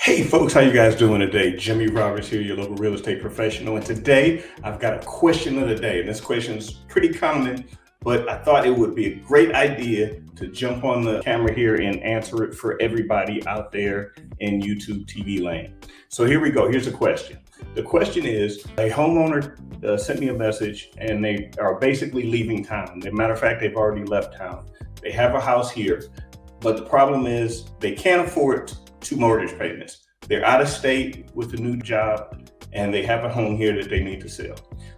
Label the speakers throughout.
Speaker 1: Hey folks, how you guys doing today? Jimmy Roberts here, your local real estate professional. And today I've got a question of the day. And this question is pretty common, but I thought it would be a great idea to jump on the camera here and answer it for everybody out there in YouTube TV land. So here we go. Here's the question. The question is, a homeowner sent me a message and they are basically leaving town. As a matter of fact, they've already left town. They have a house here, but the problem is they can't afford 2 mortgage payments. They're out of state with a new job and they have a home here that they need to sell.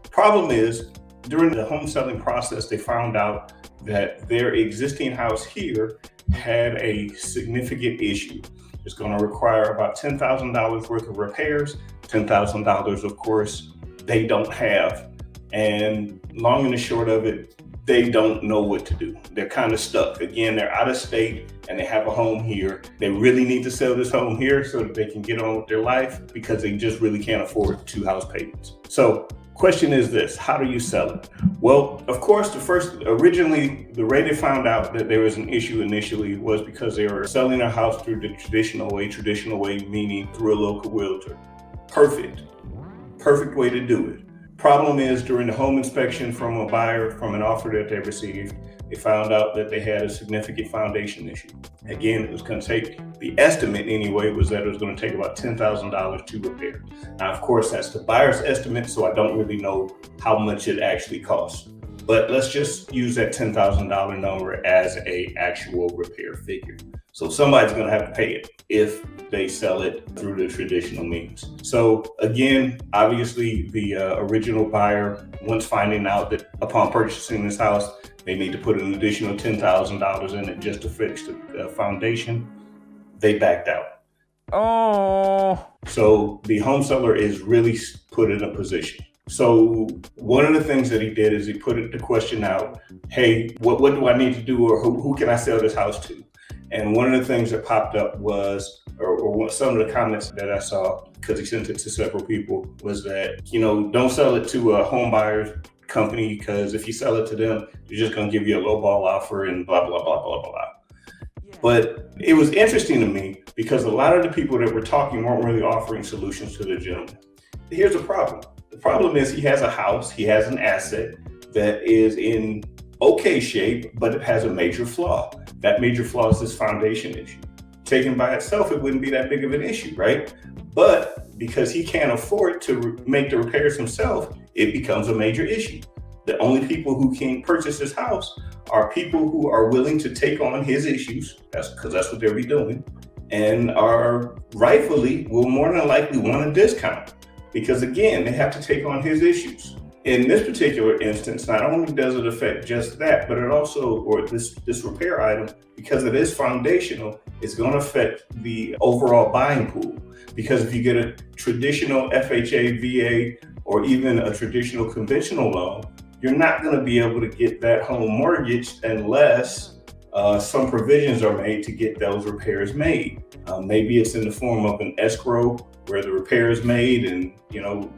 Speaker 1: Problem is, during the home selling process, they found out that their existing house here had a significant issue. It's going to require about $10,000 worth of repairs. $10,000, of course, they don't have. And long and the short of it, they don't know what to do. They're kind of stuck. Again, they're out of state and they have a home here. They really need to sell this home here so that they can get on with their life because they just really can't afford 2 house payments. So question is this, how do you sell it? Well, of course, originally, the way they found out that there was an issue initially was because they were selling their house through the traditional way, meaning through a local realtor. Perfect way to do it. Problem is, during the home inspection from a buyer, from an offer that they received, they found out that they had a significant foundation issue. Again, it was going to take, the estimate anyway, was that it was going to take about $10,000 to repair. Now, of course, that's the buyer's estimate, so I don't really know how much it actually costs. But let's just use that $10,000 number as an actual repair figure. So somebody's going to have to pay it if they sell it through the traditional means. So again, obviously the original buyer, once finding out that upon purchasing this house, they need to put an additional $10,000 in it just to fix the foundation, they backed out. Oh. So the home seller is really put in a position. So one of the things that he did is he put the question out, hey, what do I need to do, or who can I sell this house to? And one of the things that popped up was, or some of the comments that I saw, because he sent it to several people, was that, don't sell it to a home buyer's company, because if you sell it to them, they're just going to give you a lowball offer and blah, blah, blah, blah, blah. Yeah. But it was interesting to me because a lot of the people that were talking weren't really offering solutions to the gentleman. Here's the problem. The problem is he has a house, he has an asset that is in okay shape, but it has a major flaw. That major flaw is this foundation issue. Taken by itself, it wouldn't be that big of an issue, right? But because he can't afford to make the repairs himself, it becomes a major issue. The only people who can purchase this house are people who are willing to take on his issues, because that's what they'll be doing, and are rightfully, will more than likely want a discount. Because again, they have to take on his issues. In this particular instance, not only does it affect just that, but it also, or this repair item, because it is foundational, it's going to affect the overall buying pool. Because if you get a traditional FHA, VA, or even a traditional conventional loan, you're not going to be able to get that home mortgaged unless some provisions are made to get those repairs made. Maybe it's in the form of an escrow where the repair is made and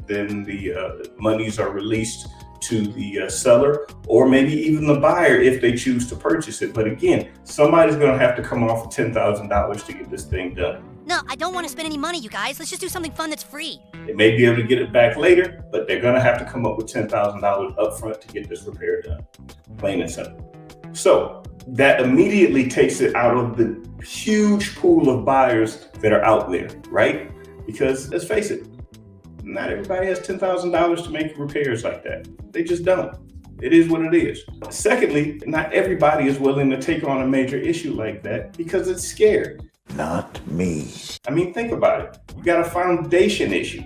Speaker 1: then the monies are released to the seller, or maybe even the buyer if they choose to purchase it. But again, somebody's going to have to come off with $10,000 to get this thing done.
Speaker 2: No, I don't want to spend any money, you guys. Let's just do something fun that's free.
Speaker 1: They may be able to get it back later, but they're going to have to come up with $10,000 up front to get this repair done. Plain and simple. So that immediately takes it out of the huge pool of buyers that are out there, right? Because let's face it, not everybody has $10,000 to make repairs like that. They just don't. It is what it is. Secondly, not everybody is willing to take on a major issue like that because it's scared.
Speaker 3: Not me.
Speaker 1: I mean, think about it. You got a foundation issue.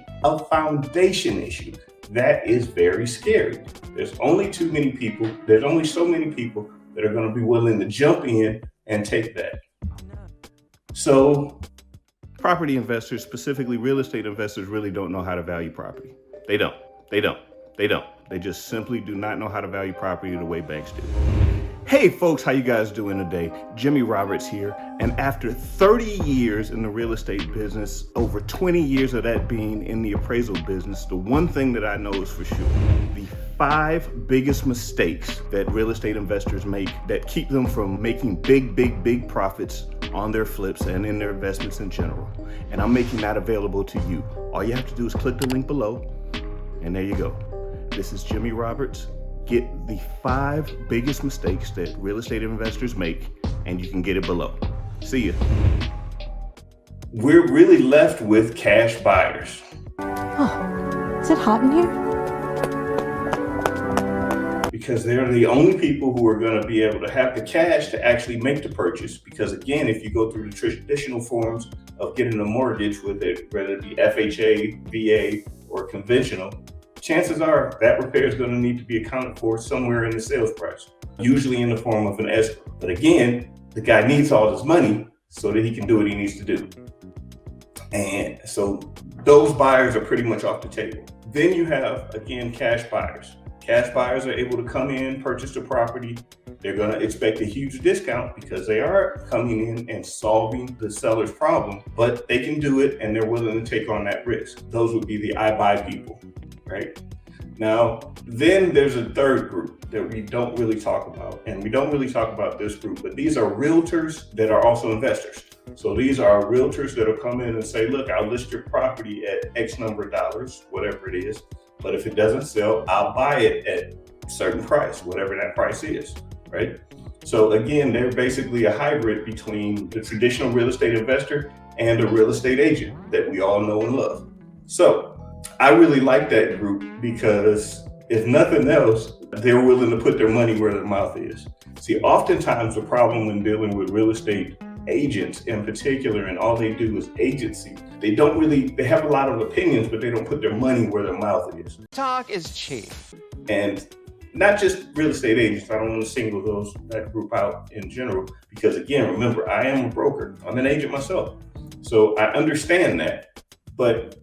Speaker 1: That is very scary. There's only so many people that are going to be willing to jump in and take that. So property investors, specifically real estate investors, really don't know how to value property. They don't. They just simply do not know how to value property the way banks do. Hey folks, how you guys doing today? Jimmy Roberts here. And after 30 years in the real estate business, over 20 years of that being in the appraisal business, the one thing that I know is for sure, the 5 biggest mistakes that real estate investors make that keep them from making big profits on their flips and in their investments in general. And I'm making that available to you. All you have to do is click the link below, and there you go. This is Jimmy Roberts. Get the 5 biggest mistakes that real estate investors make, and you can get it below. See ya. We're really left with cash buyers.
Speaker 3: Oh, is it hot in here?
Speaker 1: Because they're the only people who are going to be able to have the cash to actually make the purchase. Because again, if you go through the traditional forms of getting a mortgage, with it, whether it be FHA, VA, or conventional, chances are that repair is going to need to be accounted for somewhere in the sales price, usually in the form of an escrow. But again, the guy needs all this money so that he can do what he needs to do. And so those buyers are pretty much off the table. Then you have, again, cash buyers. Cash buyers are able to come in, purchase the property. They're going to expect a huge discount because they are coming in and solving the seller's problem, but they can do it and they're willing to take on that risk. Those would be the I buy people, right? Now, then there's a third group that we don't really talk about, and we don't really talk about this group, but these are realtors that are also investors. So these are realtors that will come in and say, look, I'll list your property at X number of dollars, whatever it is. But if it doesn't sell, I'll buy it at a certain price, whatever that price is, right? So again, they're basically a hybrid between the traditional real estate investor and a real estate agent that we all know and love. So I really like that group because if nothing else, they're willing to put their money where their mouth is. See, oftentimes the problem when dealing with real estate agents in particular, and all they do is agency, they have a lot of opinions, but they don't put their money where their mouth is.
Speaker 4: Talk is cheap.
Speaker 1: And not just real estate agents. I don't want to single that group out in general, because again, remember, I am a broker. I'm an agent myself. So I understand that. But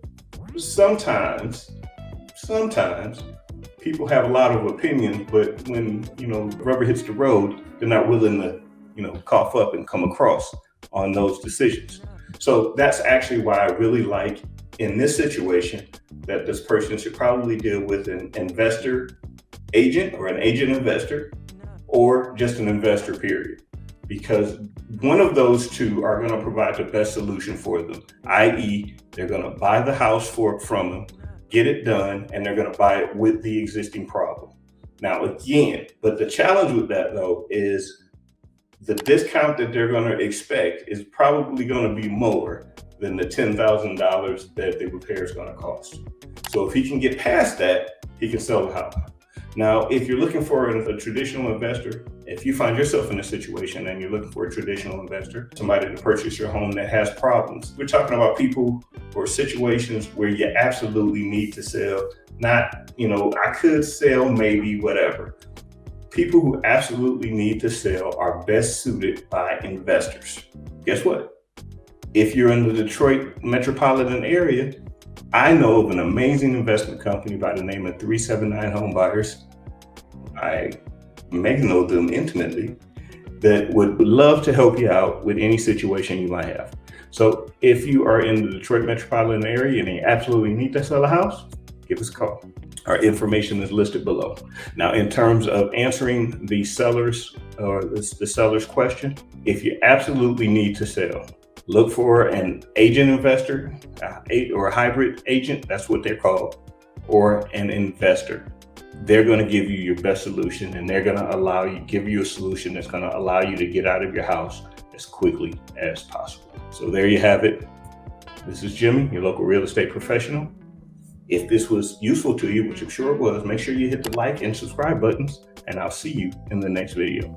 Speaker 1: sometimes people have a lot of opinions, but when, rubber hits the road, they're not willing to, cough up and come across on those decisions. So that's actually why I really like, in this situation, that this person should probably deal with an investor agent or an agent investor, or just an investor, period. Because one of those two are going to provide the best solution for them, i.e. they're going to buy the house from them, get it done, and they're going to buy it with the existing problem. Now, again, but the challenge with that, though, is the discount that they're going to expect is probably going to be more than the $10,000 that the repair is going to cost. So if he can get past that, he can sell the house. Now, if you're looking for a traditional investor, if you find yourself in a situation and you're looking for a traditional investor, somebody to purchase your home that has problems, we're talking about people or situations where you absolutely need to sell, not, I could sell, maybe, whatever. People who absolutely need to sell are best suited by investors. Guess what? If you're in the Detroit metropolitan area, I know of an amazing investment company by the name of 379 Home Buyers. I may know them intimately, that would love to help you out with any situation you might have. So if you are in the Detroit metropolitan area and you absolutely need to sell a house, give us a call. Our information is listed below. Now, in terms of answering the seller's question, if you absolutely need to sell, look for an agent investor or a hybrid agent, that's what they're called, or an investor. They're going to give you your best solution, and they're going to give you a solution that's going to allow you to get out of your house as quickly as possible. So there you have it. This is Jimmy, your local real estate professional. If this was useful to you, which I'm sure it was, make sure you hit the like and subscribe buttons, and I'll see you in the next video.